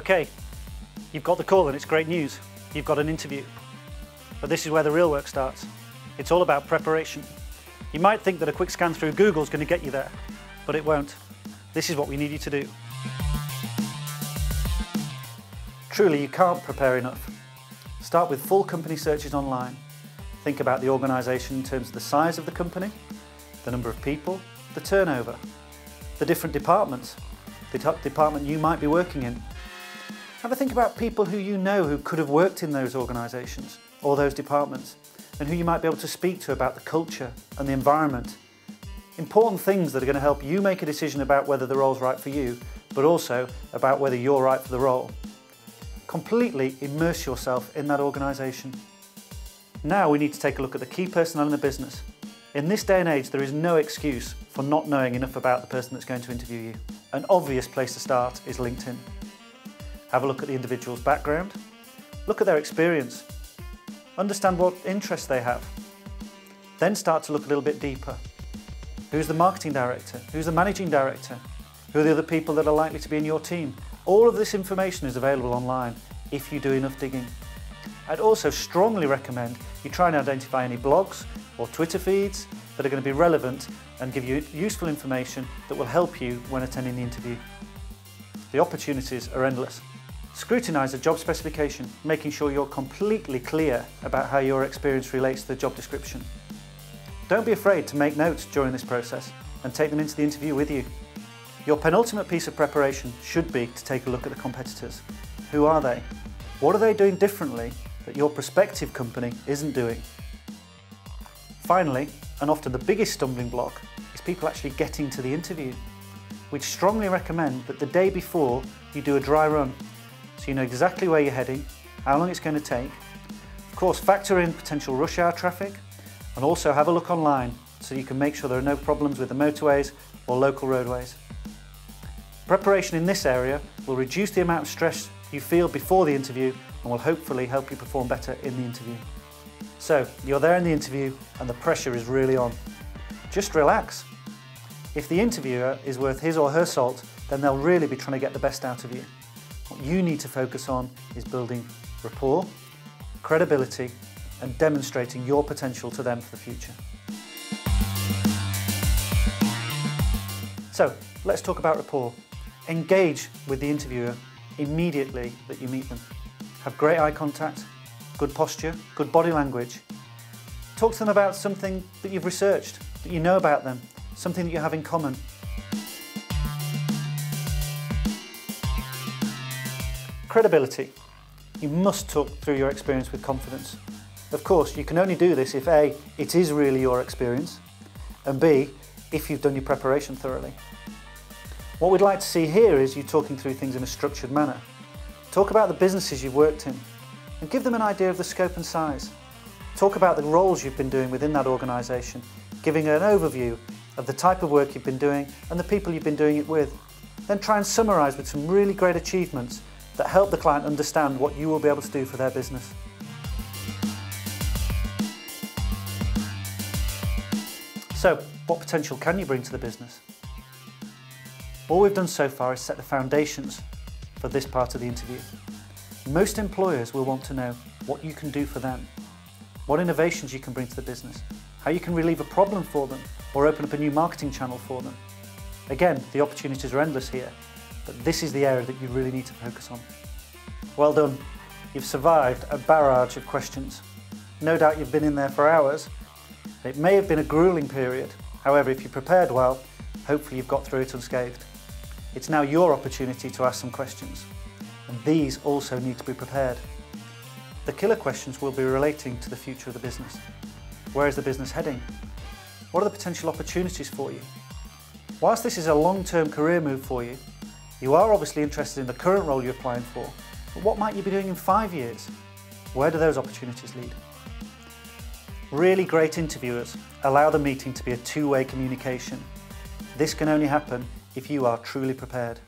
Okay, you've got the call and it's great news. You've got an interview. But this is where the real work starts. It's all about preparation. You might think that a quick scan through Google is going to get you there, but it won't. This is what we need you to do. Truly, you can't prepare enough. Start with full company searches online. Think about the organisation in terms of the size of the company, the number of people, the turnover, the different departments, the department you might be working in. Have a think about people who you know who could have worked in those organisations or those departments, and who you might be able to speak to about the culture and the environment. Important things that are going to help you make a decision about whether the role's right for you, but also about whether you're right for the role. Completely immerse yourself in that organisation. Now we need to take a look at the key personnel in the business. In this day and age, there is no excuse for not knowing enough about the person that's going to interview you. An obvious place to start is LinkedIn. Have a look at the individual's background, look at their experience, understand what interests they have. Then start to look a little bit deeper. Who's the marketing director? Who's the managing director? Who are the other people that are likely to be in your team? All of this information is available online if you do enough digging. I'd also strongly recommend you try and identify any blogs or Twitter feeds that are going to be relevant and give you useful information that will help you when attending the interview. The opportunities are endless. Scrutinise the job specification, making sure you're completely clear about how your experience relates to the job description. Don't be afraid to make notes during this process and take them into the interview with you. Your penultimate piece of preparation should be to take a look at the competitors. Who are they? What are they doing differently that your prospective company isn't doing? Finally, and often the biggest stumbling block, is people actually getting to the interview. We'd strongly recommend that the day before you do a dry run, so you know exactly where you're heading, how long it's going to take. Of course, factor in potential rush hour traffic, and also have a look online so you can make sure there are no problems with the motorways or local roadways. Preparation in this area will reduce the amount of stress you feel before the interview and will hopefully help you perform better in the interview. So, you're there in the interview and the pressure is really on. Just relax. If the interviewer is worth his or her salt, then they'll really be trying to get the best out of you. What you need to focus on is building rapport, credibility, and demonstrating your potential to them for the future. So, let's talk about rapport. Engage with the interviewer immediately that you meet them. Have great eye contact, good posture, good body language. Talk to them about something that you've researched, that you know about them, something that you have in common. Credibility. You must talk through your experience with confidence. Of course, you can only do this if A, it is really your experience, and B, if you've done your preparation thoroughly. What we'd like to see here is you talking through things in a structured manner. Talk about the businesses you've worked in and give them an idea of the scope and size. Talk about the roles you've been doing within that organisation, giving an overview of the type of work you've been doing and the people you've been doing it with. Then try and summarise with some really great achievements that help the client understand what you will be able to do for their business. So, what potential can you bring to the business? All we've done so far is set the foundations for this part of the interview. Most employers will want to know what you can do for them, what innovations you can bring to the business, how you can relieve a problem for them or open up a new marketing channel for them. Again, the opportunities are endless here, but this is the area that you really need to focus on. Well done. You've survived a barrage of questions. No doubt you've been in there for hours. It may have been a grueling period. However, if you prepared well, hopefully you've got through it unscathed. It's now your opportunity to ask some questions, and these also need to be prepared. The killer questions will be relating to the future of the business. Where is the business heading? What are the potential opportunities for you? Whilst this is a long-term career move for you, you are obviously interested in the current role you're applying for, but what might you be doing in 5 years? Where do those opportunities lead? Really great interviewers allow the meeting to be a two-way communication. This can only happen if you are truly prepared.